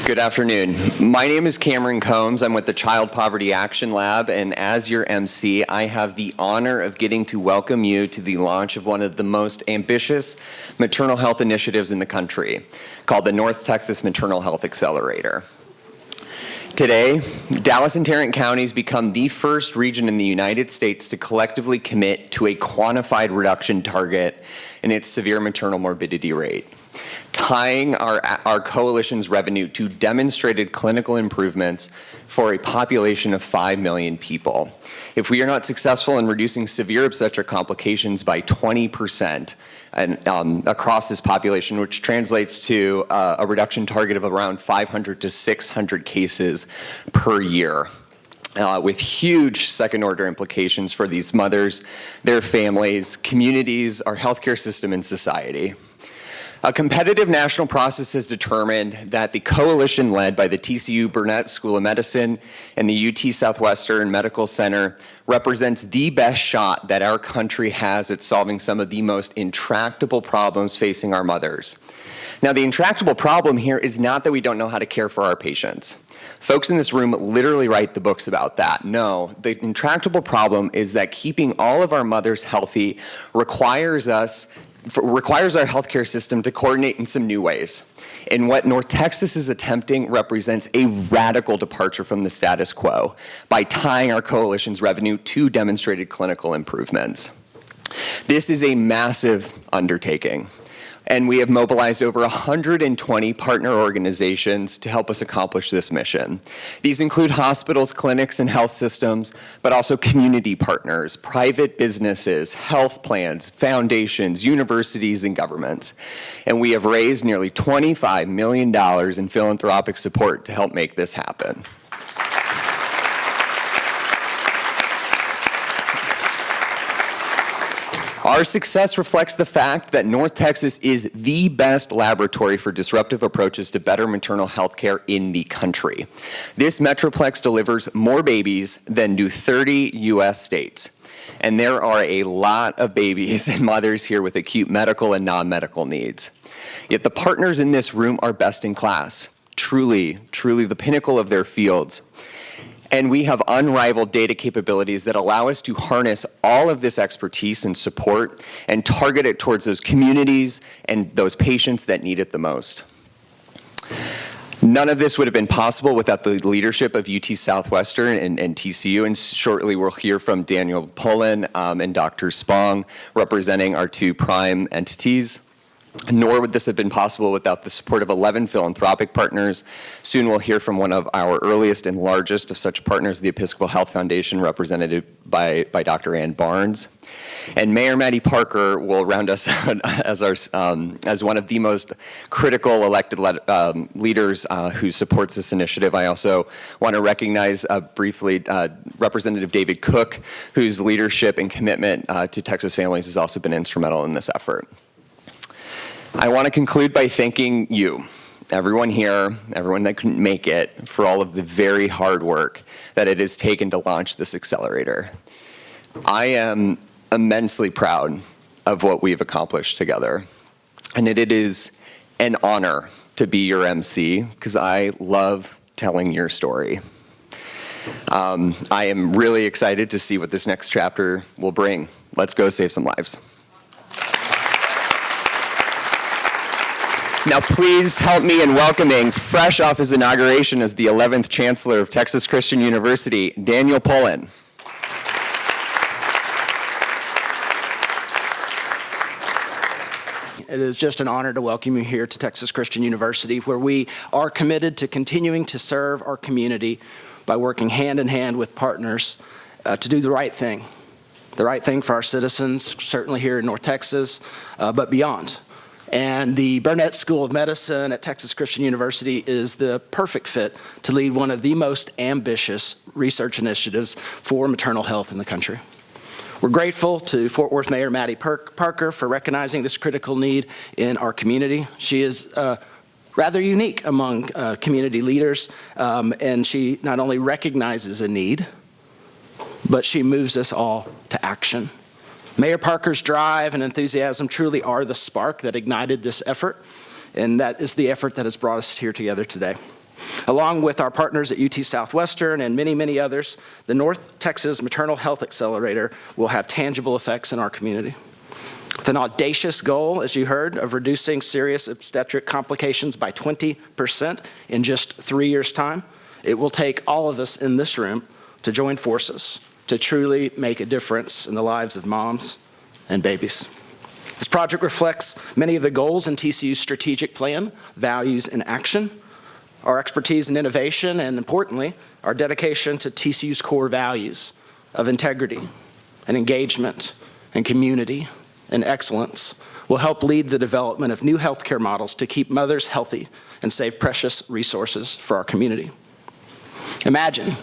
Good afternoon. My name is Cameron Combs. I'm with the Child Poverty Action Lab, and as your MC, I have the honor of getting to welcome you to the launch of one of the most ambitious maternal health initiatives in the country, called the North Texas Maternal Health Accelerator. Today, Dallas and Tarrant counties become the first region in the United States to collectively commit to a quantified reduction target in its severe maternal morbidity rate, tying our coalition's revenue to demonstrated clinical improvements for a population of 5 million people. If we are not successful in reducing severe obstetric complications by 20% across this population, which translates to a reduction target of around 500 to 600 cases per year, with huge second-order implications for these mothers, their families, communities, our healthcare system, and society. A competitive national process has determined that the coalition led by the TCU Burnett School of Medicine and the UT Southwestern Medical Center represents the best shot that our country has at solving some of the most intractable problems facing our mothers. Now, the intractable problem here is not that we don't know how to care for our patients. Folks in this room literally write the books about that. No, the intractable problem is that keeping all of our mothers healthy requires our healthcare system to coordinate in some new ways. And what North Texas is attempting represents a radical departure from the status quo by tying our coalition's revenue to demonstrated clinical improvements. This is a massive undertaking, and we have mobilized over 120 partner organizations to help us accomplish this mission. These include hospitals, clinics, and health systems, but also community partners, private businesses, health plans, foundations, universities, and governments. And we have raised nearly $25 million in philanthropic support to help make this happen. Our success reflects the fact that North Texas is the best laboratory for disruptive approaches to better maternal health care in the country. This Metroplex delivers more babies than do 30 U.S. states. And there are a lot of babies and mothers here with acute medical and non-medical needs. Yet the partners in this room are best in class, truly the pinnacle of their fields. And we have unrivaled data capabilities that allow us to harness all of this expertise and support and target it towards those communities and those patients that need it the most. None of this would have been possible without the leadership of UT Southwestern and TCU, and shortly we'll hear from Daniel Pullen and Dr. Spong representing our two prime entities. Nor would this have been possible without the support of 11 philanthropic partners. Soon we'll hear from one of our earliest and largest of such partners, the Episcopal Health Foundation, represented by Dr. Ann Barnes. And Mayor Maddie Parker will round us out as one of the most critical elected leaders who supports this initiative. I also want to recognize briefly Representative David Cook, whose leadership and commitment to Texas families has also been instrumental in this effort. I want to conclude by thanking you, everyone here, everyone that couldn't make it, for all of the very hard work that it has taken to launch this accelerator. I am immensely proud of what we've accomplished together, and it is an honor to be your MC because I love telling your story. I am really excited to see what this next chapter will bring. Let's go save some lives. Now, please help me in welcoming, fresh off his inauguration as the 11th Chancellor of Texas Christian University, Daniel Pullen. It is just an honor to welcome you here to Texas Christian University, where we are committed to continuing to serve our community by working hand in hand with partners to do the right thing for our citizens, certainly here in North Texas, but beyond. And the Burnett School of Medicine at Texas Christian University is the perfect fit to lead one of the most ambitious research initiatives for maternal health in the country. We're grateful to Fort Worth Mayor Maddie Parker for recognizing this critical need in our community. She is rather unique among community leaders, and she not only recognizes a need, but she moves us all to action. Mayor Parker's drive and enthusiasm truly are the spark that ignited this effort, and that is the effort that has brought us here together today. Along with our partners at UT Southwestern and many, many others, the North Texas Maternal Health Accelerator will have tangible effects in our community. With an audacious goal, as you heard, of reducing serious obstetric complications by 20% in just 3 years' time, it will take all of us in this room to join forces to truly make a difference in the lives of moms and babies. This project reflects many of the goals in TCU's strategic plan, values, and action, our expertise and innovation, and importantly, our dedication to TCU's core values of integrity and engagement and community and excellence will help lead the development of new healthcare models to keep mothers healthy and save precious resources for our community. Imagine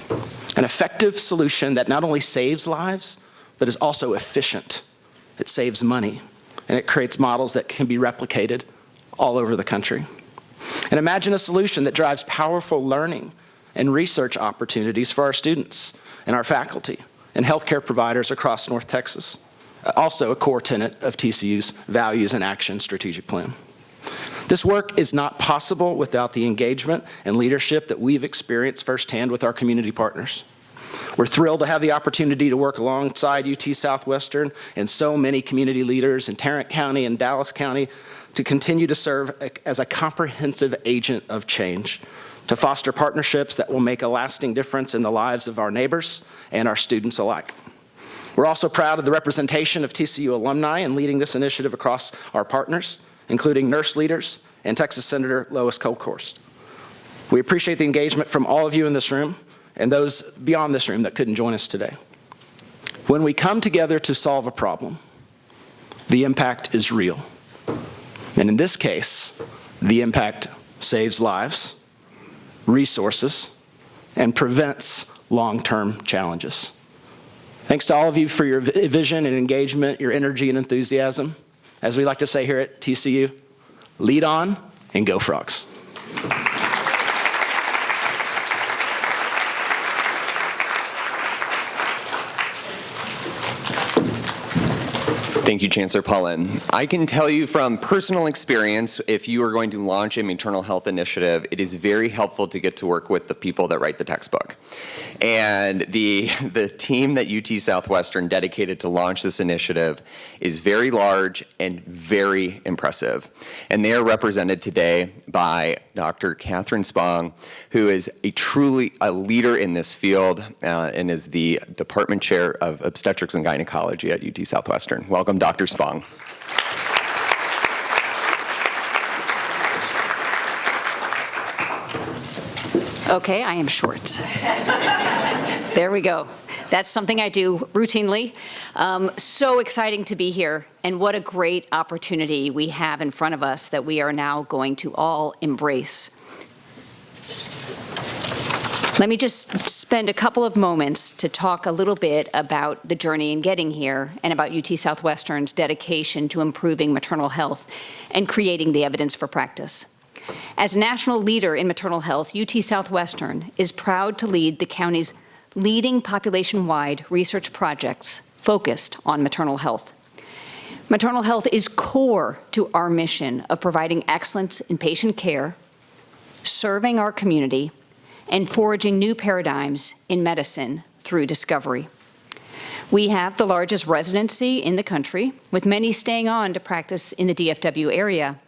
an effective solution that not only saves lives, but is also efficient. It saves money, and it creates models that can be replicated all over the country. And imagine a solution that drives powerful learning and research opportunities for our students and our faculty and healthcare providers across North Texas, also a core tenet of TCU's Values and Action Strategic Plan. This work is not possible without the engagement and leadership that we've experienced firsthand with our community partners. We're thrilled to have the opportunity to work alongside UT Southwestern and so many community leaders in Tarrant County and Dallas County to continue to serve as a comprehensive agent of change, to foster partnerships that will make a lasting difference in the lives of our neighbors and our students alike. We're also proud of the representation of TCU alumni in leading this initiative across our partners, including nurse leaders and Texas Senator Lois Kolkhorst. We appreciate the engagement from all of you in this room and those beyond this room that couldn't join us today. When we come together to solve a problem, the impact is real. And in this case, the impact saves lives, resources, and prevents long-term challenges. Thanks to all of you for your vision and engagement, your energy and enthusiasm. As we like to say here at TCU, lead on and go Frogs. Thank you, Chancellor Pullen. I can tell you from personal experience, if you are going to launch a maternal health initiative, it is very helpful to get to work with the people that write the textbook. And the team that UT Southwestern dedicated to launch this initiative is very large and very impressive. And they are represented today by Dr. Catherine Spong, who is truly a leader in this field and is the Department Chair of Obstetrics and Gynecology at UT Southwestern. Welcome, Dr. Spong. Okay, I am short. There we go. That's something I do routinely. So exciting to be here, and what a great opportunity we have in front of us that we are now going to all embrace. Let me just spend a couple of moments to talk a little bit about the journey in getting here and about UT Southwestern's dedication to improving maternal health and creating the evidence for practice. As national leader in maternal health, UT Southwestern is proud to lead the county's leading population-wide research projects focused on maternal health. Maternal health is core to our mission of providing excellence in patient care, serving our community, and forging new paradigms in medicine through discovery. We have the largest residency in the country, with many staying on to practice in the DFW area.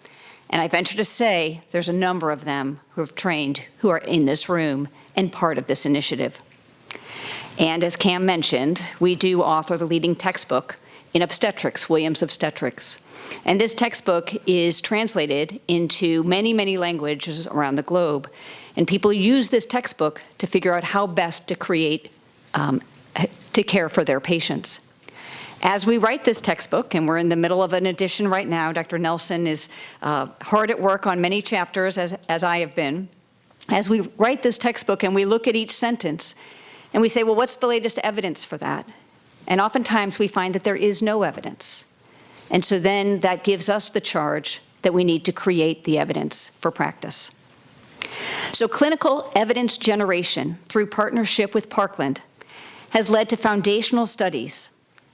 And I venture to say there's a number of them who have trained, who are in this room and part of this initiative. And as Cam mentioned, we do author the leading textbook in obstetrics, Williams Obstetrics. And this textbook is translated into many, many languages around the globe. And people use this textbook to figure out how best to create, to care for their patients. As we write this textbook, and we're in the middle of an edition right now, Dr. Nelson is hard at work on many chapters, as I have been. As we write this textbook and we look at each sentence, and we say, well, what's the latest evidence for that? And oftentimes we find that there is no evidence. And so then that gives us the charge that we need to create the evidence for practice. So clinical evidence generation through partnership with Parkland has led to foundational studies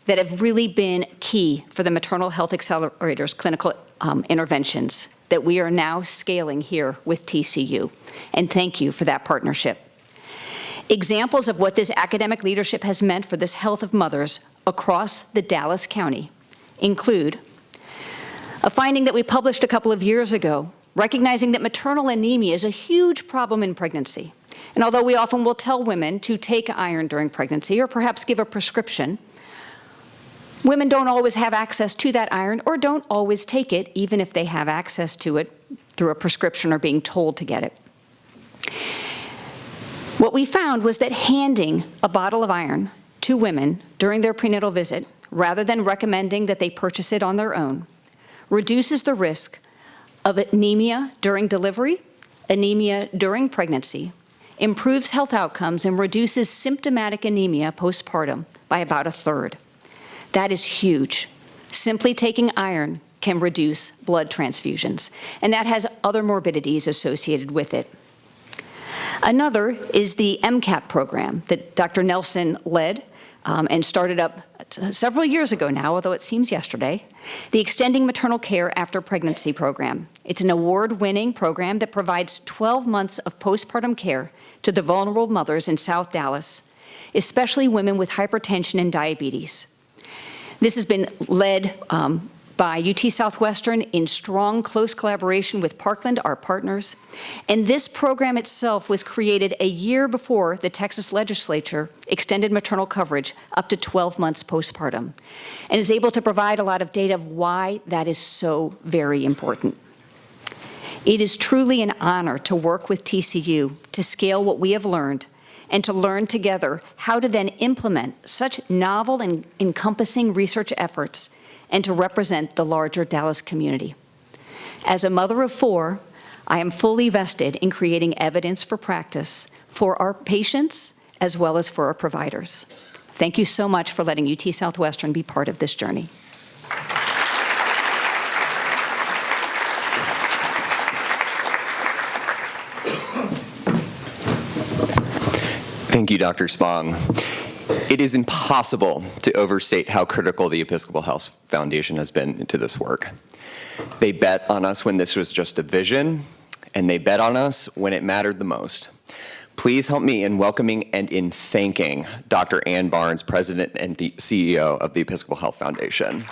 that have really been key for the Maternal Health Accelerator's clinical interventions that we are now scaling here with TCU. And thank you for that partnership. Examples of what this academic leadership has meant for this health of mothers across the Dallas County include a finding that we published a couple of years ago, recognizing that maternal anemia is a huge problem in pregnancy. And although we often will tell women to take iron during pregnancy or perhaps give a prescription, women don't always have access to that iron or don't always take it, even if they have access to it through a prescription or being told to get it. What we found was that handing a bottle of iron to women during their prenatal visit, rather than recommending that they purchase it on their own, reduces the risk of anemia during delivery, anemia during pregnancy, improves health outcomes, and reduces symptomatic anemia postpartum by about 1/3. That is huge. Simply taking iron can reduce blood transfusions, and that has other morbidities associated with it. Another is the MCAP program that Dr. Nelson led and started up several years ago now, although it seems yesterday, the Extending Maternal Care After Pregnancy program. It's an award-winning program that provides 12 months of postpartum care to the vulnerable mothers in South Dallas, especially women with hypertension and diabetes. This has been led by UT Southwestern in strong, close collaboration with Parkland, our partners. And this program itself was created a year before the Texas legislature extended maternal coverage up to 12 months postpartum, and is able to provide a lot of data of why that is so very important. It is truly an honor to work with TCU to scale what we have learned and to learn together how to then implement such novel and encompassing research efforts and to represent the larger Dallas community. As a mother of 4, I am fully vested in creating evidence for practice for our patients as well as for our providers. Thank you so much for letting UT Southwestern be part of this journey. Thank you, Dr. Spong. It is impossible to overstate how critical the Episcopal Health Foundation has been to this work. They bet on us when this was just a vision, and they bet on us when it mattered the most. Please help me in welcoming and in thanking Dr. Ann Barnes, President and the CEO of the Episcopal Health Foundation.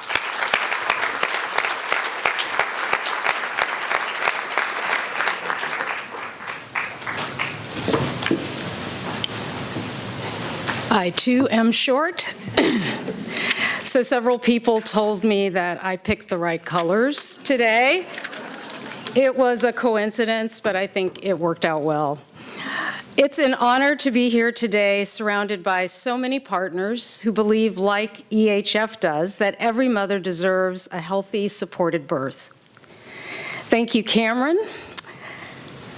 I, too, am short. So several people told me that I picked the right colors today. It was a coincidence, but I think it worked out well. It's an honor to be here today, surrounded by so many partners who believe, like EHF does, that every mother deserves a healthy, supported birth. Thank you, Cameron.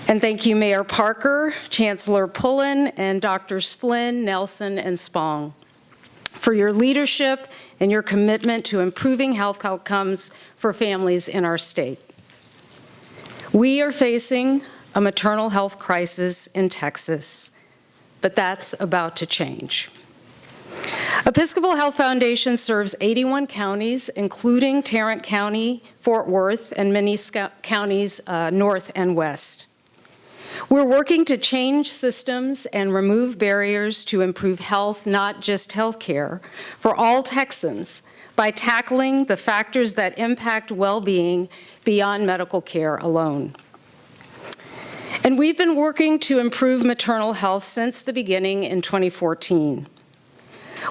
And thank you, Mayor Parker, Chancellor Pullen, and Drs. Flynn, Nelson, and Spong for your leadership and your commitment to improving health outcomes for families in our state. We are facing a maternal health crisis in Texas, but that's about to change. Episcopal Health Foundation serves 81 counties, including Tarrant County, Fort Worth, and many counties north and west. We're working to change systems and remove barriers to improve health, not just health care, for all Texans by tackling the factors that impact well-being beyond medical care alone. And we've been working to improve maternal health since the beginning in 2014.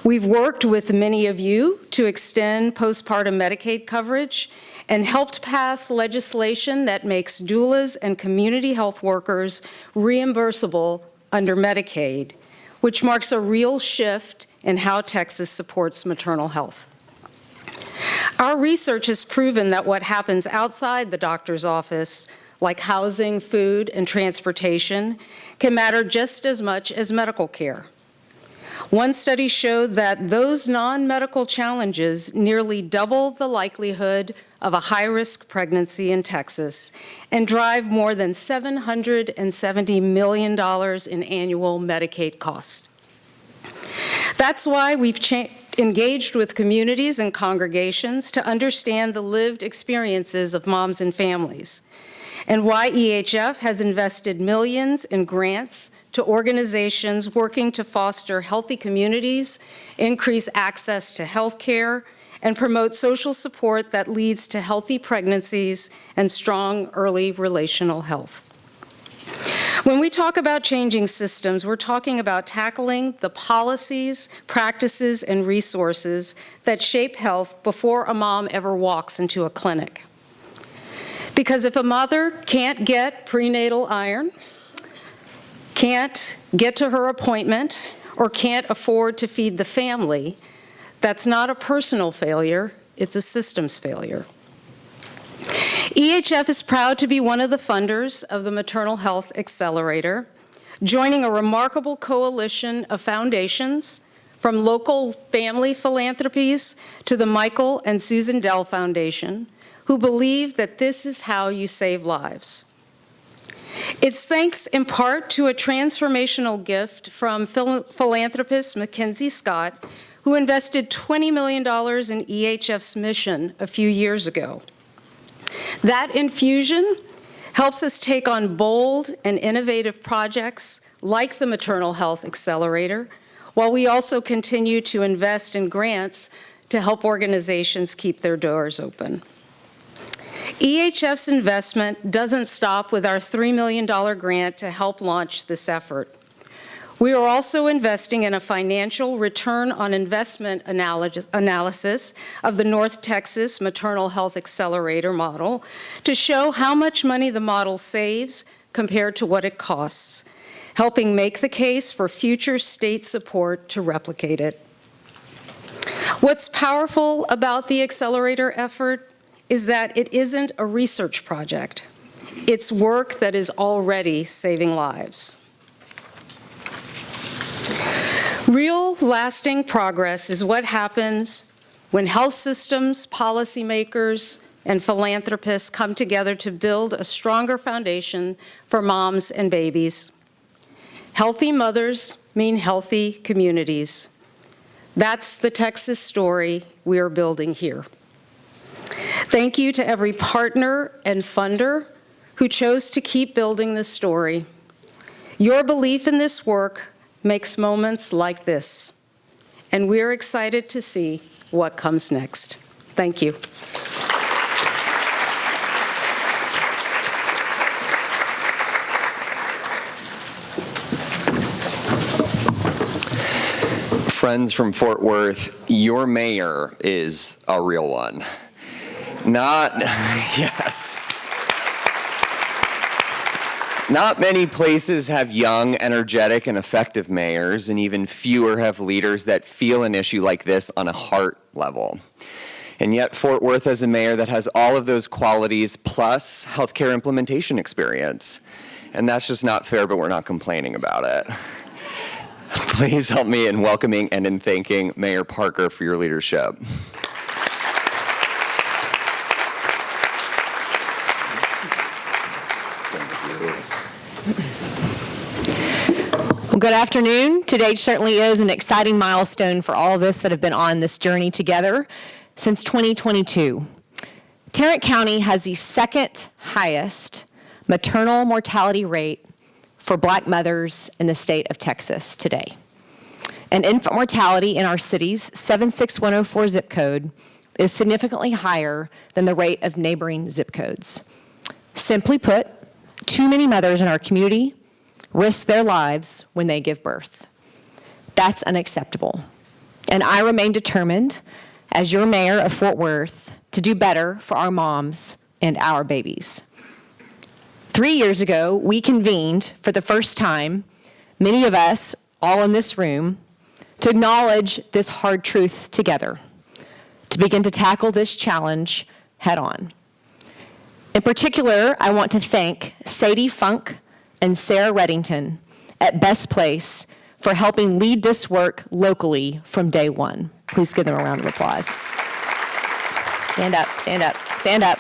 We've worked with many of you to extend postpartum Medicaid coverage and helped pass legislation that makes doulas and community health workers reimbursable under Medicaid, which marks a real shift in how Texas supports maternal health. Our research has proven that what happens outside the doctor's office, like housing, food, and transportation, can matter just as much as medical care. One study showed that those non-medical challenges nearly double the likelihood of a high-risk pregnancy in Texas and drive more than $770 million in annual Medicaid costs. That's why we've engaged with communities and congregations to understand the lived experiences of moms and families, and why EHF has invested millions in grants to organizations working to foster healthy communities, increase access to health care, and promote social support that leads to healthy pregnancies and strong early relational health. When we talk about changing systems, we're talking about tackling the policies, practices, and resources that shape health before a mom ever walks into a clinic. Because if a mother can't get prenatal iron, can't get to her appointment, or can't afford to feed the family, that's not a personal failure, it's a systems failure. EHF is proud to be one of the funders of the Maternal Health Accelerator, joining a remarkable coalition of foundations, from local family philanthropies to the Michael and Susan Dell Foundation, who believe that this is how you save lives. It's thanks in part to a transformational gift from philanthropist Mackenzie Scott, who invested $20 million in EHF's mission a few years ago. That infusion helps us take on bold and innovative projects like the Maternal Health Accelerator, while we also continue to invest in grants to help organizations keep their doors open. EHF's investment doesn't stop with our $3 million grant to help launch this effort. We are also investing in a financial return on investment analysis of the North Texas Maternal Health Accelerator model to show how much money the model saves compared to what it costs, helping make the case for future state support to replicate it. What's powerful about the Accelerator effort is that it isn't a research project. It's work that is already saving lives. Real, lasting progress is what happens when health systems, policymakers, and philanthropists come together to build a stronger foundation for moms and babies. Healthy mothers mean healthy communities. That's the Texas story we are building here. Thank you to every partner and funder who chose to keep building this story. Your belief in this work makes moments like this, and we're excited to see what comes next. Thank you. Friends from Fort Worth, your mayor is a real one. Yes. Not many places have young, energetic, and effective mayors, and even fewer have leaders that feel an issue like this on a heart level. And yet Fort Worth has a mayor that has all of those qualities plus healthcare implementation experience. And that's just not fair, but we're not complaining about it. Please help me in welcoming and in thanking Mayor Parker for your leadership. Well, good afternoon. Today certainly is an exciting milestone for all of us that have been on this journey together since 2022. Tarrant County has the second highest maternal mortality rate for Black mothers in the state of Texas today. And infant mortality in our city's 76104 zip code is significantly higher than the rate of neighboring zip codes. Simply put, too many mothers in our community risk their lives when they give birth. That's unacceptable. And I remain determined, as your mayor of Fort Worth, to do better for our moms and our babies. 3 years ago, we convened for the first time, many of us, all in this room, to acknowledge this hard truth together, to begin to tackle this challenge head on. In particular, I want to thank Sadie Funk and Sarah Reddington at Best Place for helping lead this work locally from day one. Please give them a round of applause. Stand up, stand up, stand up.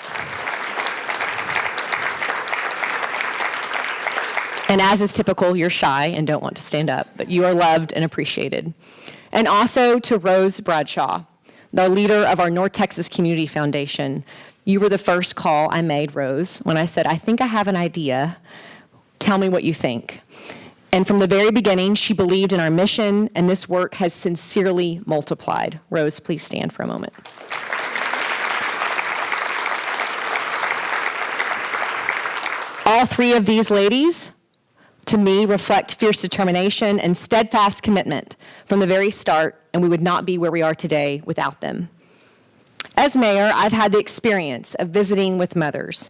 And as is typical, you're shy and don't want to stand up, but you are loved and appreciated. And also to Rose Bradshaw, the leader of our North Texas Community Foundation. You were the first call I made, Rose, when I said, I think I have an idea. Tell me what you think. And from the very beginning, she believed in our mission, and this work has sincerely multiplied. Rose, please stand for a moment. All three of these ladies, to me, reflect fierce determination and steadfast commitment from the very start, and we would not be where we are today without them. As mayor, I've had the experience of visiting with mothers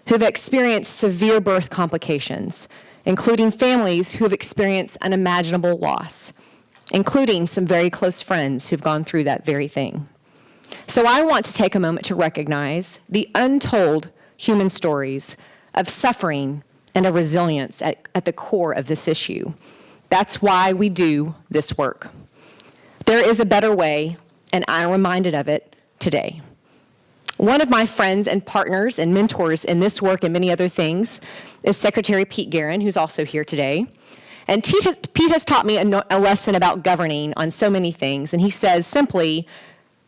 who have experienced severe birth complications, including families who have experienced unimaginable loss, including some very close friends who've gone through that very thing. So I want to take a moment to recognize the untold human stories of suffering and of resilience at the core of this issue. That's why we do this work. There is a better way, and I'm reminded of it today. One of my friends and partners and mentors in this work and many other things is Secretary Pete Guerin, who's also here today. And Pete has taught me a lesson about governing on so many things, and he says simply,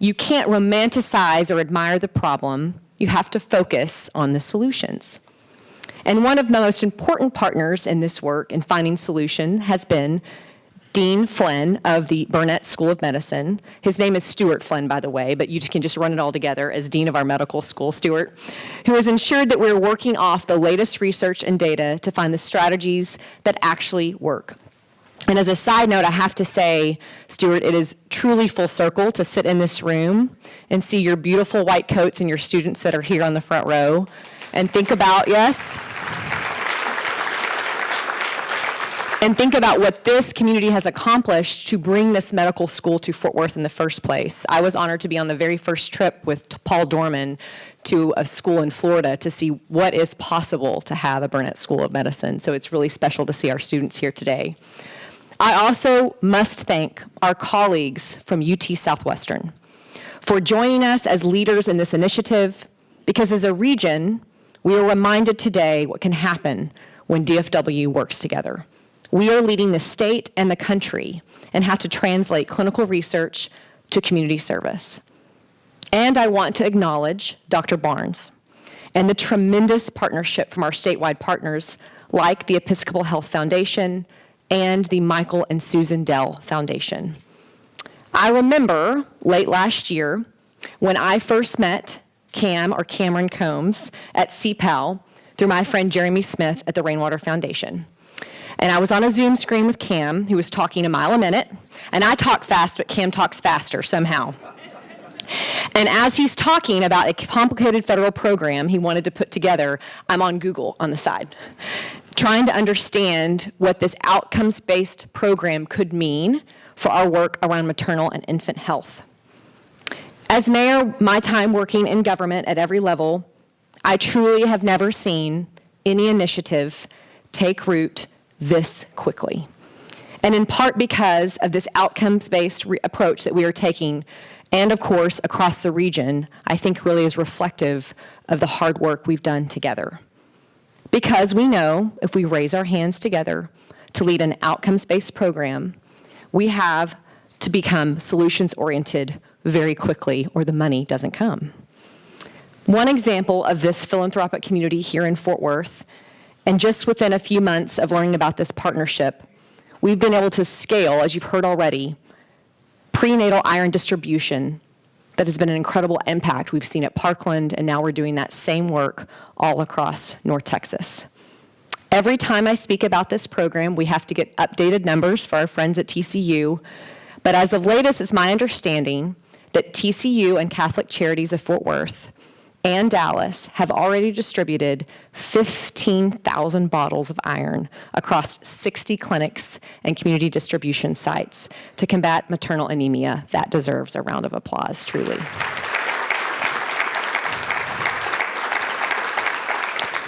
you can't romanticize or admire the problem, you have to focus on the solutions. And one of my most important partners in this work in finding solution has been Dean Flynn of the Burnett School of Medicine. His name is Stuart Flynn, by the way, but you can just run it all together as Dean of our medical school, Stuart, who has ensured that we're working off the latest research and data to find the strategies that actually work. And as a side note, I have to say, Stuart, it is truly full circle to sit in this room and see your beautiful white coats and your students that are here on the front row and think about, yes, and think about what this community has accomplished to bring this medical school to Fort Worth in the first place. I was honored to be on the very first trip with Paul Dorman to a school in Florida to see what is possible to have a Burnett School of Medicine. So it's really special to see our students here today. I also must thank our colleagues from UT Southwestern for joining us as leaders in this initiative, because as a region, we are reminded today what can happen when DFW works together. We are leading the state and the country and have to translate clinical research to community service. And I want to acknowledge Dr. Barnes and the tremendous partnership from our statewide partners like the Episcopal Health Foundation and the Michael and Susan Dell Foundation. I remember late last year when I first met Cam, or Cameron Combs, at CPAL through my friend Jeremy Smith at the Rainwater Foundation. And I was on a Zoom screen with Cam, who was talking a mile a minute. And I talk fast, but Cam talks faster somehow. And as he's talking about a complicated federal program he wanted to put together, I'm on Google on the side, trying to understand what this outcomes-based program could mean for our work around maternal and infant health. As mayor, my time working in government at every level, I truly have never seen any initiative take root this quickly. And in part because of this outcomes-based approach that we are taking, and of course across the region, I think really is reflective of the hard work we've done together. Because we know if we raise our hands together to lead an outcomes-based program, we have to become solutions-oriented very quickly, or the money doesn't come. One example of this philanthropic community here in Fort Worth, and just within a few months of learning about this partnership, we've been able to scale, as you've heard already, prenatal iron distribution that has been an incredible impact we've seen at Parkland, and now we're doing that same work all across North Texas. Every time I speak about this program, we have to get updated numbers for our friends at TCU, but as of latest, it's my understanding that TCU and Catholic Charities of Fort Worth and Dallas have already distributed 15,000 bottles of iron across 60 clinics and community distribution sites to combat maternal anemia. That deserves a round of applause, truly.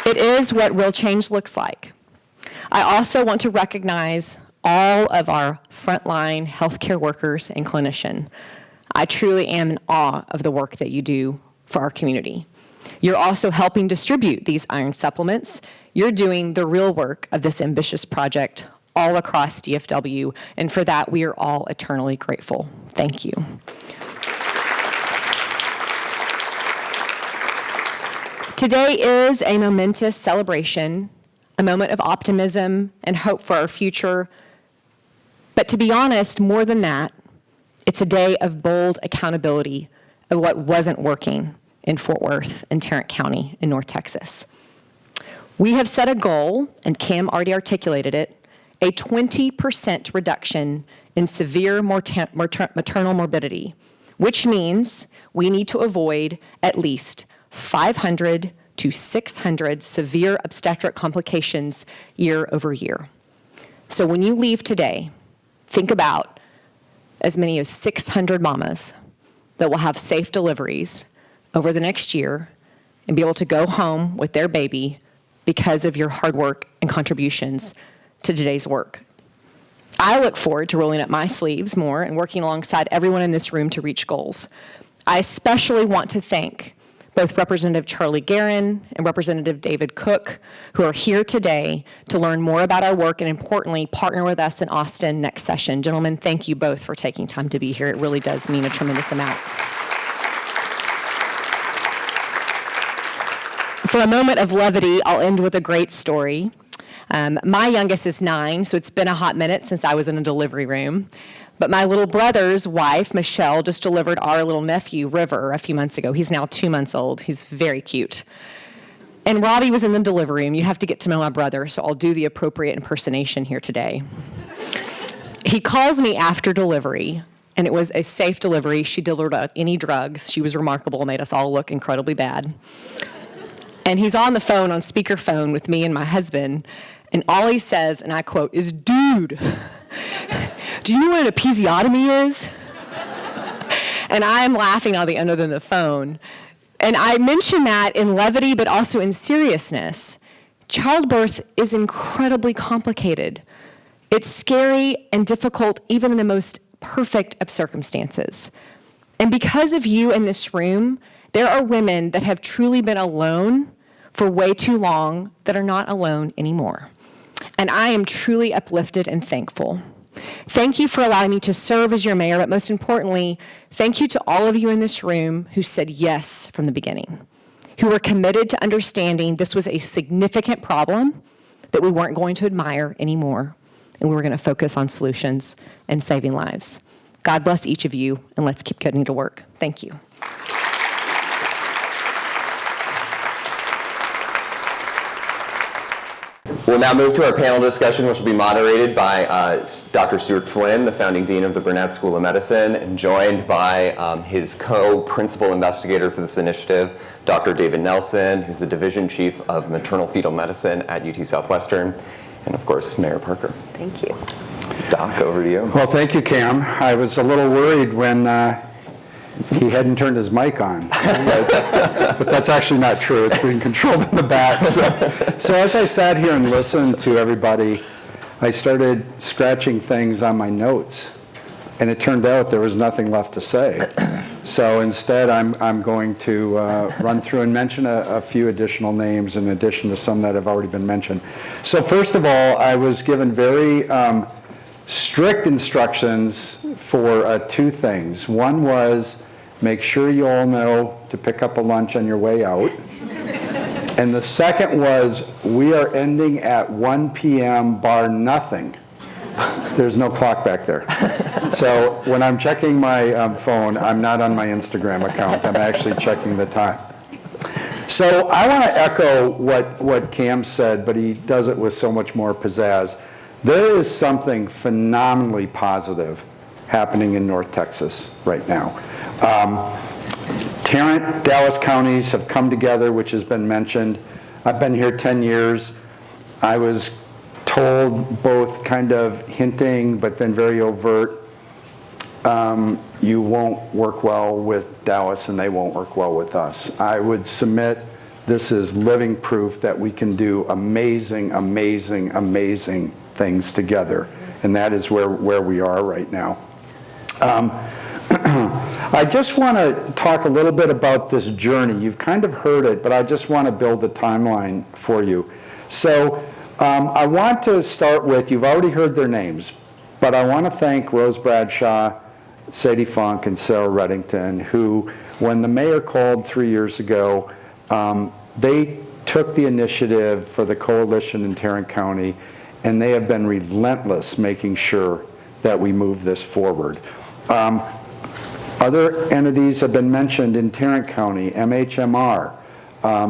It is what real change looks like. I also want to recognize all of our frontline healthcare workers and clinicians. I truly am in awe of the work that you do for our community. You're also helping distribute these iron supplements. You're doing the real work of this ambitious project all across DFW, and for that, we are all eternally grateful. Thank you. Today is a momentous celebration, a moment of optimism and hope for our future. But to be honest, more than that, it's a day of bold accountability of what wasn't working in Fort Worth and Tarrant County in North Texas. We have set a goal, and Cam already articulated it, a 20% reduction in severe maternal morbidity, which means we need to avoid at least 500 to 600 severe obstetric complications year over year. So when you leave today, think about as many as 600 mamas that will have safe deliveries over the next year and be able to go home with their baby because of your hard work and contributions to today's work. I look forward to rolling up my sleeves more and working alongside everyone in this room to reach goals. I especially want to thank both Representative Charlie Guerin and Representative David Cook, who are here today to learn more about our work and, importantly, partner with us in Austin next session. Gentlemen, thank you both for taking time to be here. It really does mean a tremendous amount. For a moment of levity, I'll end with a great story. My youngest is 9, so it's been a hot minute since I was in a delivery room. But my little brother's wife, Michelle, just delivered our little nephew, River, a few months ago. He's now 2 months old. He's very cute. And Robbie was in the delivery room. You have to get to know my brother, so I'll do the appropriate impersonation here today. He calls me after delivery, and it was a safe delivery. She delivered without any drugs. She was remarkable, made us all look incredibly bad. And he's on the phone, on speakerphone with me and my husband, and all he says, and I quote, is, "Dude, do you know what an episiotomy is?" And I'm laughing on the end of the phone. And I mention that in levity, but also in seriousness. Childbirth is incredibly complicated. It's scary and difficult, even in the most perfect of circumstances. And because of you in this room, there are women that have truly been alone for way too long that are not alone anymore. And I am truly uplifted and thankful. Thank you for allowing me to serve as your mayor, but most importantly, thank you to all of you in this room who said yes from the beginning, who were committed to understanding this was a significant problem that we weren't going to admire anymore, and we were going to focus on solutions and saving lives. God bless each of you, and let's keep getting to work. Thank you. We'll now move to our panel discussion, which will be moderated by Dr. Stuart Flynn, the founding dean of the Burnett School of Medicine, and joined by his co-principal investigator for this initiative, Dr. David Nelson, who's the division chief of maternal fetal medicine at UT Southwestern, and of course, Mayor Parker. Thank you. Doc, over to you. Well, thank you, Cam. I was a little worried when he hadn't turned his mic on, but that's actually not true. It's being controlled in the back. So as I sat here and listened to everybody, I started scratching things on my notes, and it turned out there was nothing left to say. So instead, I'm going to run through and mention a few additional names in addition to some that have already been mentioned. So first of all, I was given very strict instructions for two things. One was, make sure you all know to pick up a lunch on your way out. And the second was, we are ending at 1 p.m. bar nothing. There's no clock back there. So when I'm checking my phone, I'm not on my Instagram account. I'm actually checking the time. So I want to echo what Cam said, but he does it with so much more pizzazz. There is something phenomenally positive happening in North Texas right now. Tarrant, Dallas counties have come together, which has been mentioned. I've been here 10 years. I was told, both kind of hinting, but then very overt, you won't work well with Dallas and they won't work well with us. I would submit this is living proof that we can do amazing, amazing, amazing things together. And that is where we are right now. I just want to talk a little bit about this journey. You've kind of heard it, but I just want to build a timeline for you. So I want to start with, you've already heard their names, but I want to thank Rose Bradshaw, Sadie Funk, and Sarah Reddington, who, when the mayor called 3 years ago, they took the initiative for the coalition in Tarrant County, and they have been relentless making sure that we move this forward. Other entities have been mentioned in Tarrant County, MHMR,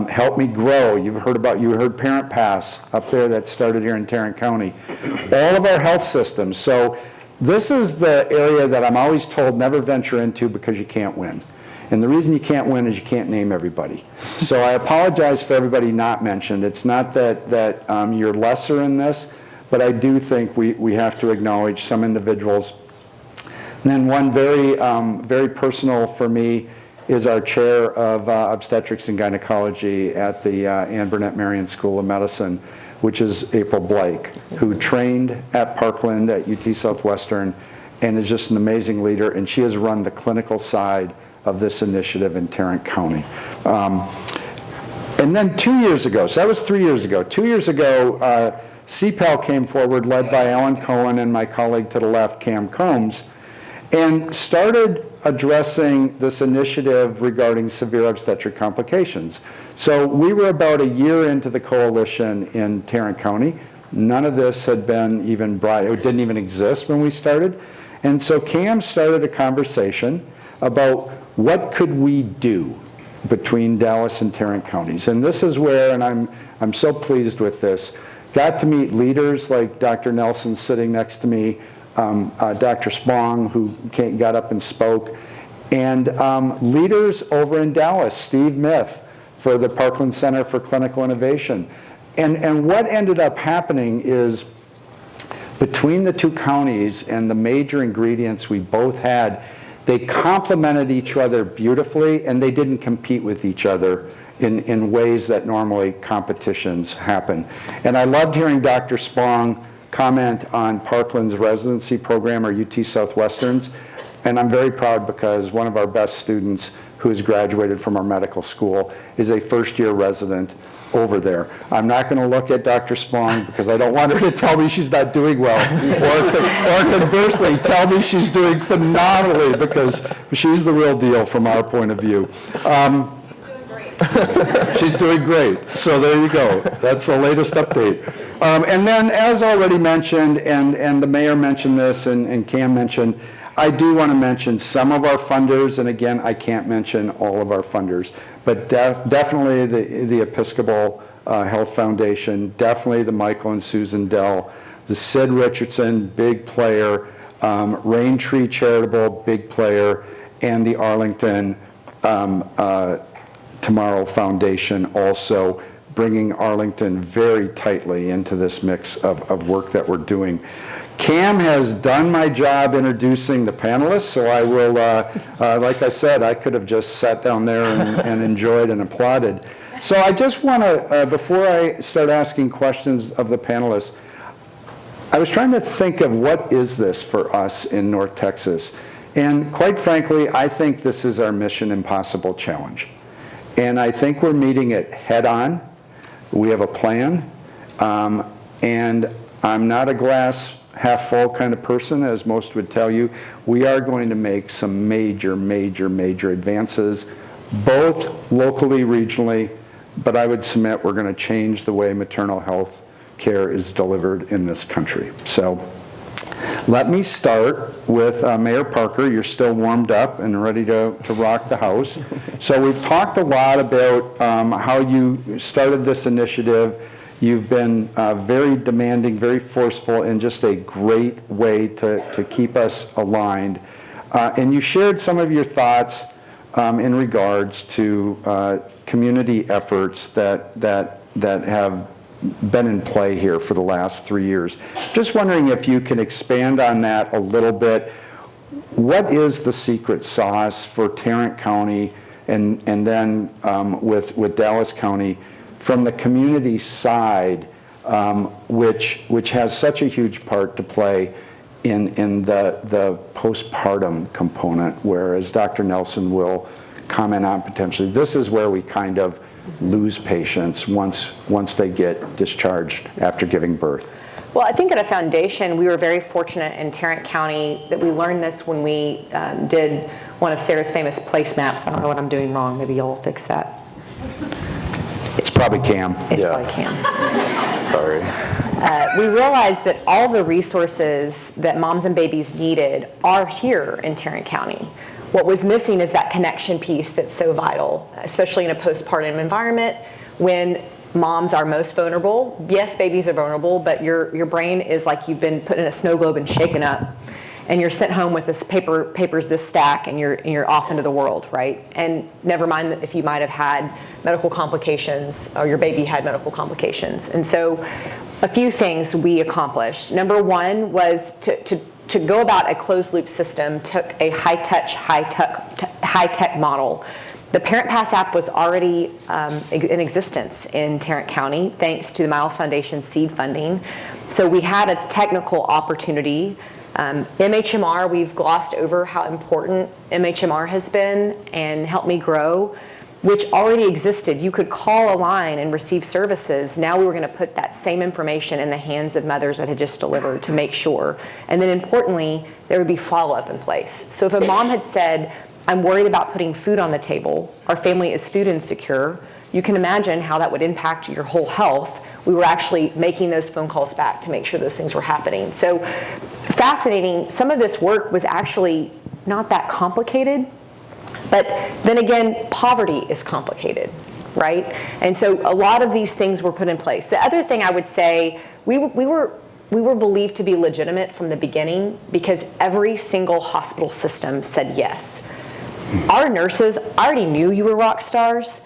Help Me Grow. You heard Parent Pass up there that started here in Tarrant County. All of our health systems. So this is the area that I'm always told never venture into because you can't win. And the reason you can't win is you can't name everybody. So I apologize for everybody not mentioned. It's not that you're lesser in this, but I do think we have to acknowledge some individuals. And then one very personal for me is our chair of obstetrics and gynecology at the Burnett Marion School of Medicine, which is April Blake, who trained at Parkland at UT Southwestern and is just an amazing leader. And she has run the clinical side of this initiative in Tarrant County. And then 2 years ago, so that was 3 years ago, 2 years ago, CPAL came forward, led by Alan Cohen and my colleague to the left, Cam Combs, and started addressing this initiative regarding severe obstetric complications. So we were about a year into the coalition in Tarrant County. None of this had been even brought, it didn't even exist when we started. And so Cam started a conversation about what could we do between Dallas and Tarrant counties. And this is where, and I'm so pleased with this, got to meet leaders like Dr. Nelson sitting next to me, Dr. Spong, who got up and spoke, and leaders over in Dallas, Steve Miff for the Parkland Center for Clinical Innovation. And what ended up happening is between the two counties and the major ingredients we both had, they complemented each other beautifully, and they didn't compete with each other in ways that normally competitions happen. And I loved hearing Dr. Spong comment on Parkland's residency program, or UT Southwestern's, and I'm very proud because one of our best students who has graduated from our medical school is a first-year resident over there. I'm not going to look at Dr. Spong because I don't want her to tell me she's not doing well, or conversely, tell me she's doing phenomenally, because she's the real deal from our point of view. She's doing great. So there you go. That's the latest update. And then, as already mentioned, and the mayor mentioned this, and Cam mentioned, I do want to mention some of our funders, and again, I can't mention all of our funders, but definitely the Episcopal Health Foundation, definitely the Michael and Susan Dell, the Sid Richardson, big player, Rain Tree Charitable, big player, and the Arlington Tomorrow Foundation, also bringing Arlington very tightly into this mix of work that we're doing. Cam has done my job introducing the panelists, so I will, like I said, I could have just sat down there and enjoyed and applauded. So I just want to, before I start asking questions of the panelists, I was trying to think of what is this for us in North Texas. And quite frankly, I think this is our Mission Impossible challenge. And I think we're meeting it head on. We have a plan. And I'm not a glass half full kind of person, as most would tell you. We are going to make some major, major, major advances, both locally, regionally, but I would submit we're going to change the way maternal health care is delivered in this country. So let me start with Mayor Parker. You're still warmed up and ready to rock the house. So we've talked a lot about how you started this initiative. You've been very demanding, very forceful, and just a great way to keep us aligned. And you shared some of your thoughts in regards to community efforts that have been in play here for the last 3 years. Just wondering if you can expand on that a little bit. What is the secret sauce for Tarrant County and then with Dallas County from the community side, which has such a huge part to play in the postpartum component, where, as Dr. Nelson will comment on potentially, this is where we kind of lose patients once they get discharged after giving birth? Well, I think at a foundation, we were very fortunate in Tarrant County that we learned this when we did one of Sarah's famous place maps. I don't know what I'm doing wrong. Maybe you'll fix that. It's probably Cam. It's probably Cam. Sorry. We realized that all the resources that moms and babies needed are here in Tarrant County. What was missing is that connection piece that's so vital, especially in a postpartum environment when moms are most vulnerable. Yes, babies are vulnerable, but your brain is like you've been put in a snow globe and shaken up, and you're sent home with this papers this stack, and you're off into the world, right? And never mind if you might have had medical complications or your baby had medical complications. And so a few things we accomplished. Number one was to go about a closed loop system, took a high-touch, high-tech model. The Parent Pass app was already in existence in Tarrant County thanks to the Miles Foundation seed funding. So we had a technical opportunity. MHMR, we've glossed over how important MHMR has been and helped me grow, which already existed. You could call a line and receive services. Now we were going to put that same information in the hands of mothers that had just delivered to make sure. And then importantly, there would be follow-up in place. So if a mom had said, I'm worried about putting food on the table, our family is food insecure, you can imagine how that would impact your whole health. We were actually making those phone calls back to make sure those things were happening. So fascinating, some of this work was actually not that complicated, but then again, poverty is complicated, right? And so a lot of these things were put in place. The other thing I would say, we were believed to be legitimate from the beginning because every single hospital system said yes. Our nurses already knew you were rock stars,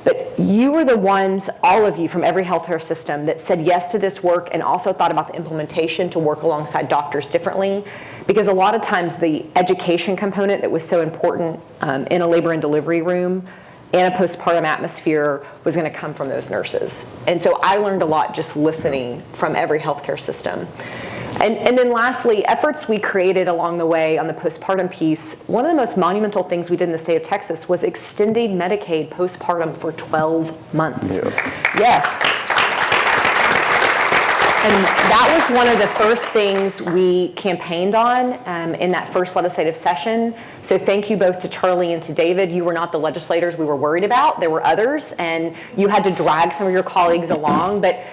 but you were the ones, all of you from every healthcare system, that said yes to this work and also thought about the implementation to work alongside doctors differently. Because a lot of times the education component that was so important in a labor and delivery room and a postpartum atmosphere was going to come from those nurses. And so I learned a lot just listening from every healthcare system. And then lastly, efforts we created along the way on the postpartum piece, one of the most monumental things we did in the state of Texas was extending Medicaid postpartum for 12 months. Yeah. Yes. And that was one of the first things we campaigned on in that first legislative session. So thank you both to Charlie and to David. You were not the legislators we were worried about. There were others, and you had to drag some of your colleagues along. But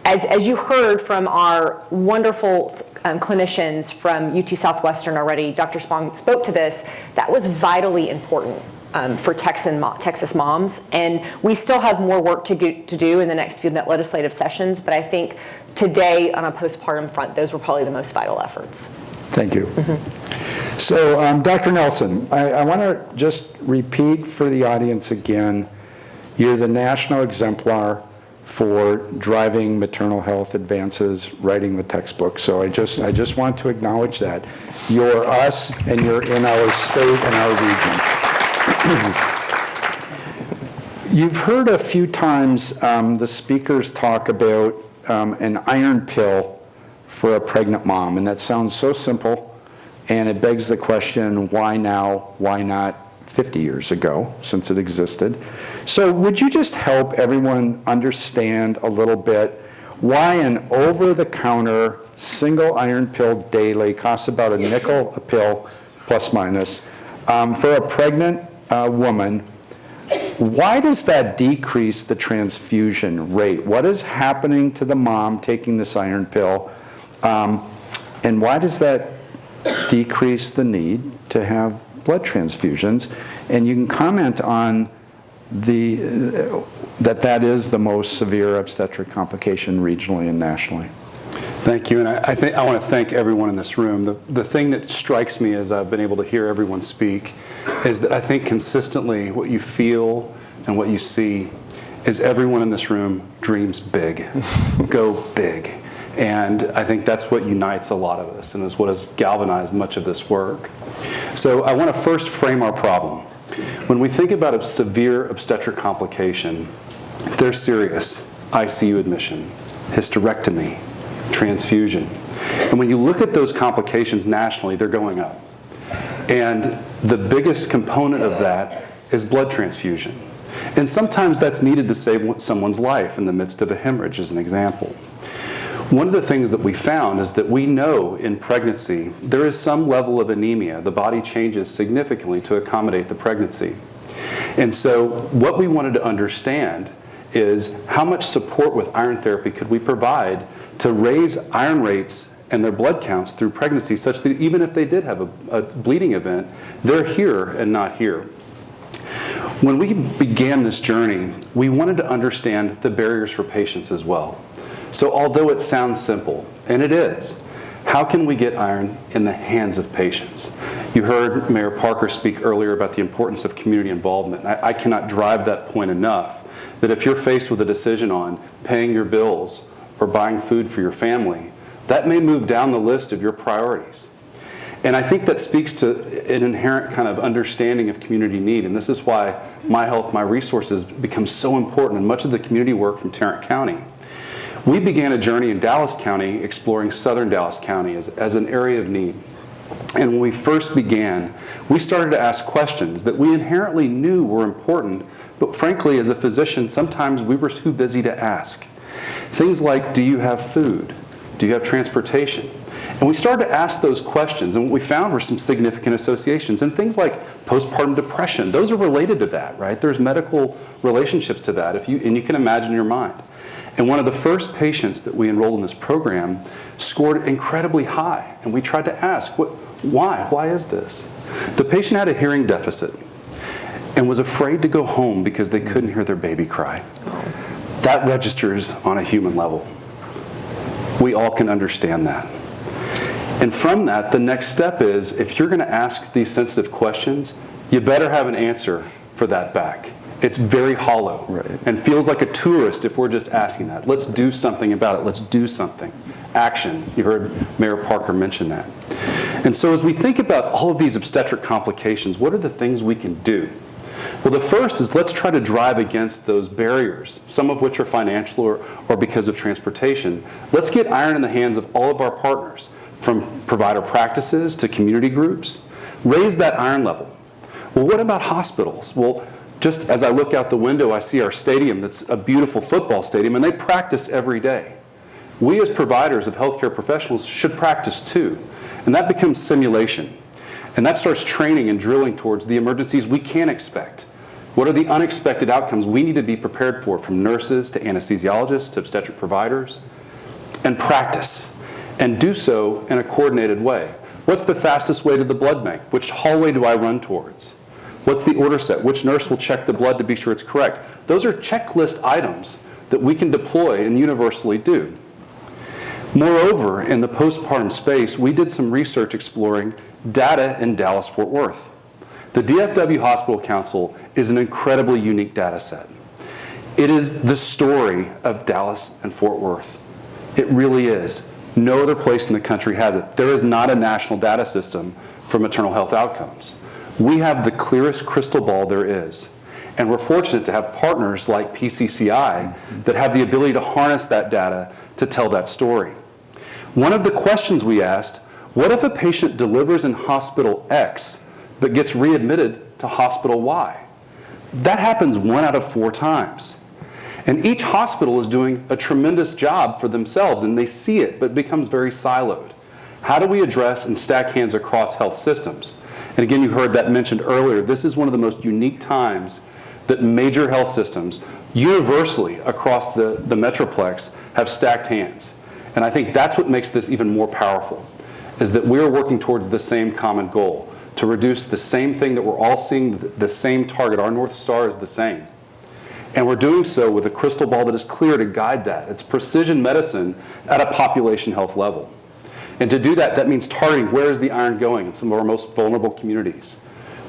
as you heard from our wonderful clinicians from UT Southwestern already, Dr. Spong spoke to this, that was vitally important for Texas moms. And we still have more work to do in the next few legislative sessions, but I think today on a postpartum front, those were probably the most vital efforts. Thank you. Mm-hmm. So Dr. Nelson, I want to just repeat for the audience again, you're the national exemplar for driving maternal health advances, writing the textbook. So I just want to acknowledge that. You're us, and you're in our state and our region. You've heard a few times the speakers talk about an iron pill for a pregnant mom, and that sounds so simple, and it begs the question, why now, why not 50 years ago, since it existed? So would you just help everyone understand a little bit why an over-the-counter single iron pill daily costs about a nickel a pill, plus minus, for a pregnant woman? Why does that decrease the transfusion rate? What is happening to the mom taking this iron pill? And why does that decrease the need to have blood transfusions? And you can comment on that is the most severe obstetric complication regionally and nationally. Thank you, and I want to thank everyone in this room. The thing that strikes me as I've been able to hear everyone speak is that I think consistently what you feel and what you see is everyone in this room dreams big, go big. And I think that's what unites a lot of us and is what has galvanized much of this work. So I want to first frame our problem. When we think about a severe obstetric complication, they're serious. ICU admission, hysterectomy, transfusion. And when you look at those complications nationally, they're going up. And the biggest component of that is blood transfusion. And sometimes that's needed to save someone's life in the midst of a hemorrhage, as an example. One of the things that we found is that we know in pregnancy there is some level of anemia. The body changes significantly to accommodate the pregnancy. And so what we wanted to understand is how much support with iron therapy could we provide to raise iron rates and their blood counts through pregnancy, such that even if they did have a bleeding event, they're here and not here. When we began this journey, we wanted to understand the barriers for patients as well. So although it sounds simple, and it is, how can we get iron in the hands of patients? You heard Mayor Parker speak earlier about the importance of community involvement. I cannot drive that point enough, that if you're faced with a decision on paying your bills or buying food for your family, that may move down the list of your priorities. And I think that speaks to an inherent kind of understanding of community need. And this is why My Health, My Resources becomes so important in much of the community work from Tarrant County. We began a journey in Dallas County exploring southern Dallas County as an area of need. And when we first began, we started to ask questions that we inherently knew were important, but frankly, as a physician, sometimes we were too busy to ask. Things like, do you have food? Do you have transportation? And we started to ask those questions, and what we found were some significant associations. And things like postpartum depression, those are related to that, right? There's medical relationships to that, and you can imagine in your mind. And one of the first patients that we enrolled in this program scored incredibly high. And we tried to ask, why? Why is this? The patient had a hearing deficit and was afraid to go home because they couldn't hear their baby cry. That registers on a human level. We all can understand that. And from that, the next step is, if you're going to ask these sensitive questions, you better have an answer for that back. It's very hollow, right, and feels like a tourist if we're just asking that. Let's do something about it. Let's do something. Action. You heard Mayor Parker mention that. And so as we think about all of these obstetric complications, what are the things we can do? Well, the first is, let's try to drive against those barriers, some of which are financial or because of transportation. Let's get iron in the hands of all of our partners, from provider practices to community groups. Raise that iron level. Well, what about hospitals? Well, just as I look out the window, I see our stadium that's a beautiful football stadium, and they practice every day. We as providers of healthcare professionals should practice too, and that becomes simulation. And that starts training and drilling towards the emergencies we can expect. What are the unexpected outcomes we need to be prepared for, from nurses to anesthesiologists to obstetric providers? And practice, and do so in a coordinated way. What's the fastest way to the blood bank? Which hallway do I run towards? What's the order set? Which nurse will check the blood to be sure it's correct? Those are checklist items that we can deploy and universally do. Moreover, in the postpartum space, we did some research exploring data in Dallas-Fort Worth. The DFW Hospital Council is an incredibly unique data set. It is the story of Dallas and Fort Worth. It really is. No other place in the country has it. There is not a national data system for maternal health outcomes. We have the clearest crystal ball there is. And we're fortunate to have partners like PCCI that have the ability to harness that data to tell that story. One of the questions we asked, what if a patient delivers in hospital X but gets readmitted to hospital Y? That happens 1 out of 4 times. And each hospital is doing a tremendous job for themselves, and they see it, but it becomes very siloed. How do we address and stack hands across health systems? And again, you heard that mentioned earlier. This is one of the most unique times that major health systems universally across the Metroplex have stacked hands. And I think that's what makes this even more powerful, is that we're working towards the same common goal, to reduce the same thing that we're all seeing, the same target. Our North Star is the same. And we're doing so with a crystal ball that is clear to guide that. It's precision medicine at a population health level. And to do that, that means targeting where is the iron going in some of our most vulnerable communities.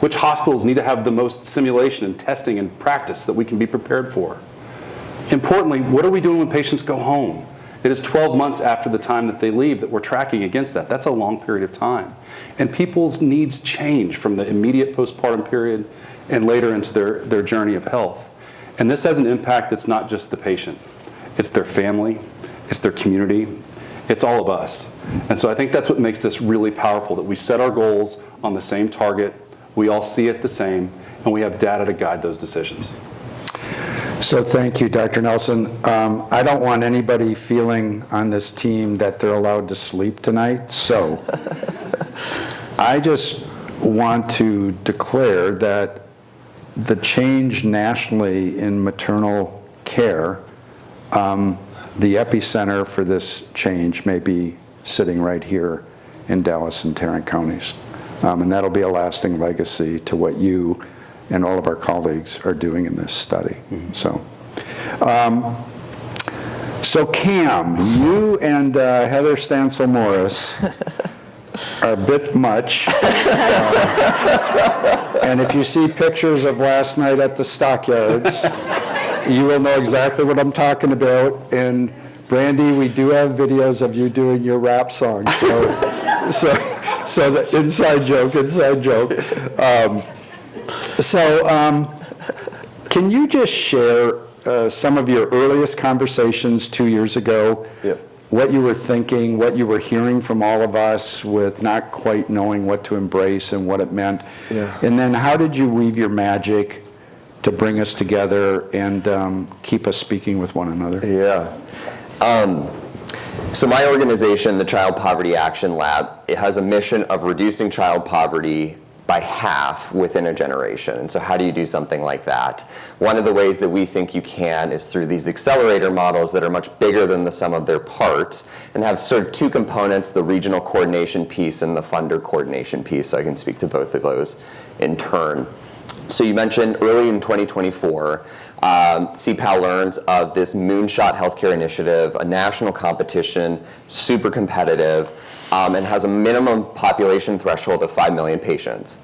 Which hospitals need to have the most simulation and testing and practice that we can be prepared for. Importantly, what are we doing when patients go home? It is 12 months after the time that they leave that we're tracking against that. That's a long period of time. And people's needs change from the immediate postpartum period and later into their journey of health. And this has an impact that's not just the patient. It's their family, it's their community, it's all of us. And so I think that's what makes this really powerful, that we set our goals on the same target, we all see it the same, and we have data to guide those decisions. So thank you, Dr. Nelson. I don't want anybody feeling on this team that they're allowed to sleep tonight, so I just want to declare that the change nationally in maternal care, the epicenter for this change may be sitting right here in Dallas and Tarrant counties. And that'll be a lasting legacy to what you and all of our colleagues are doing in this study. So Cam, you and Heather Stansel Morris are a bit much. And if you see pictures of last night at the stockyards, you will know exactly what I'm talking about. And Brandy, we do have videos of you doing your rap song. So the inside joke. Can you just share some of your earliest conversations 2 years ago? Yep. What you were thinking, what you were hearing from all of us with not quite knowing what to embrace and what it meant? Yeah. And then how did you weave your magic to bring us together and keep us speaking with one another? Yeah. So my organization, the Child Poverty Action Lab, it has a mission of reducing child poverty by half within a generation. And so how do you do something like that? One of the ways that we think you can is through these accelerator models that are much bigger than the sum of their parts and have sort of two components, the regional coordination piece and the funder coordination piece. So I can speak to both of those in turn. So you mentioned early in 2024, CPAL learns of this Moonshot Healthcare Initiative, a national competition, super competitive, and has a minimum population threshold of 5 million patients,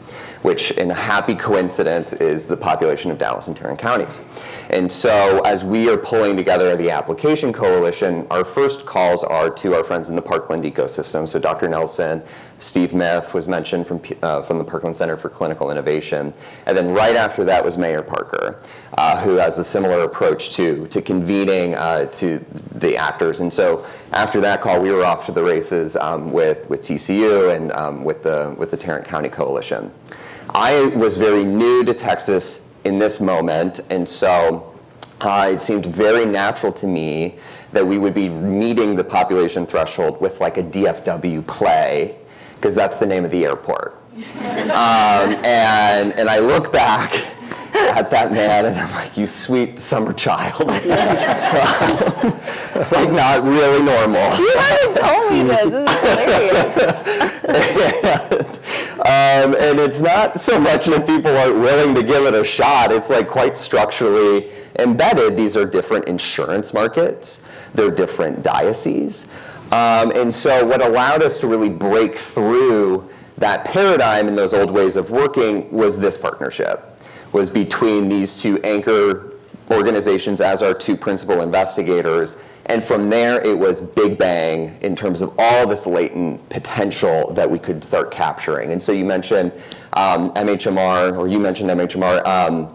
which in a happy coincidence is the population of Dallas and Tarrant counties. And so as we are pulling together the application coalition, our first calls are to our friends in the Parkland ecosystem. So Dr. Nelson, Steve Miff was mentioned from the Parkland Center for Clinical Innovation. And then right after that was Mayor Parker, who has a similar approach to convening to the actors. And so after that call, we were off to the races with TCU and with the Tarrant County Coalition. I was very new to Texas in this moment, and so it seemed very natural to me that we would be meeting the population threshold with like a DFW play, because that's the name of the airport. And I look back at that man and I'm like, you sweet summer child. It's like not really normal. You haven't told me this. This is hilarious. And it's not so much that people aren't willing to give it a shot. It's like quite structurally embedded. These are different insurance markets. They're different dioceses. And so what allowed us to really break through that paradigm and those old ways of working was this partnership, was between these two anchor organizations as our two principal investigators. And from there, it was big bang in terms of all this latent potential that we could start capturing. And so you mentioned MHMR, or you mentioned MHMR.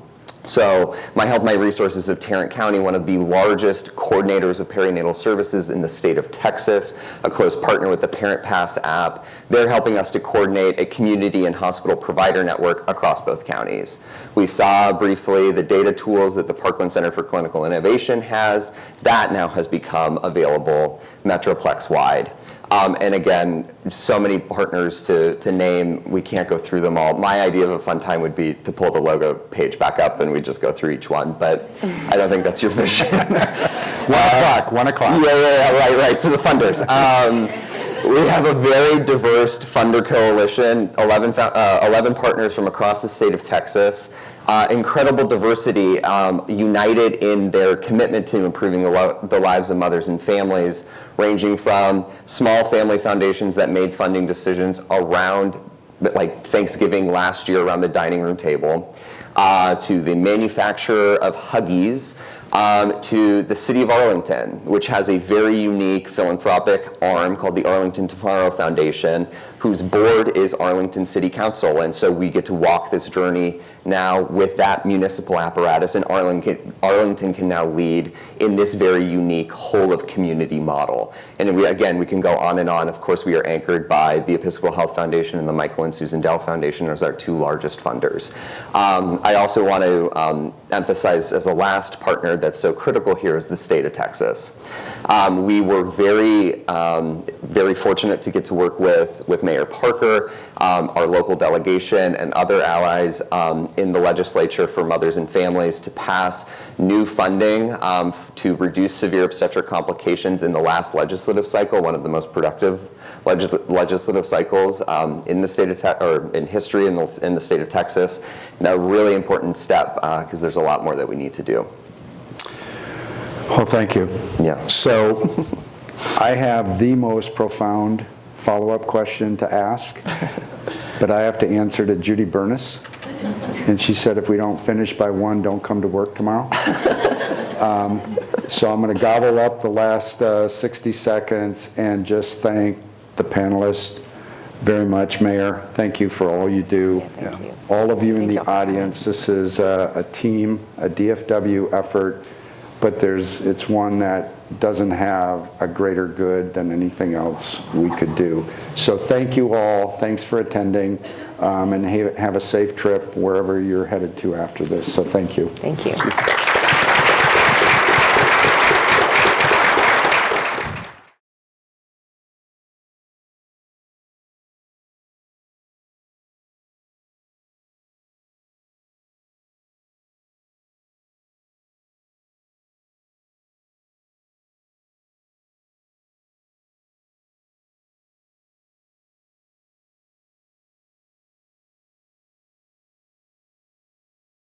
So My Health, My Resources of Tarrant County, one of the largest coordinators of perinatal services in the state of Texas, a close partner with the Parent Pass app. They're helping us to coordinate a community and hospital provider network across both counties. We saw briefly the data tools that the Parkland Center for Clinical Innovation has. That now has become available Metroplex-wide. And again, so many partners to name, we can't go through them all. My idea of a fun time would be to pull the logo page back up and we just go through each one, but I don't think that's your vision. 1 o'clock. Yeah, right. So the funders. We have a very diverse funder coalition, 11 partners from across the state of Texas. Incredible diversity, united in their commitment to improving the lives of mothers and families, ranging from small family foundations that made funding decisions around like Thanksgiving last year around the dining room table, to the manufacturer of Huggies, to the City of Arlington, which has a very unique philanthropic arm called the Arlington Tomorrow Foundation, whose board is Arlington City Council. And so we get to walk this journey now with that municipal apparatus, and Arlington can now lead in this very unique whole of community model. And we can go on and on. Of course, we are anchored by the Episcopal Health Foundation and the Michael and Susan Dell Foundation as our two largest funders. I also want to emphasize as a last partner that's so critical here is the state of Texas. We were very, very fortunate to get to work with Mayor Parker, our local delegation, and other allies in the legislature for mothers and families to pass new funding to reduce severe obstetric complications in the last legislative cycle, one of the most productive legislative cycles in the state of in history in the state of Texas. And a really important step because there's a lot more that we need to do. Well, thank you. Yeah. So I have the most profound follow-up question to ask, but I have to answer to Judy Burnett. And she said, if we don't finish by 1, don't come to work tomorrow. So I'm going to gobble up the last 60 seconds and just thank the panelists very much. Mayor, thank you for all you do. Thank you. All of you in the audience, this is a team, a DFW effort, but it's one that doesn't have a greater good than anything else we could do. So thank you all. Thanks for attending, and have a safe trip wherever you're headed to after this. So thank you. Thank you.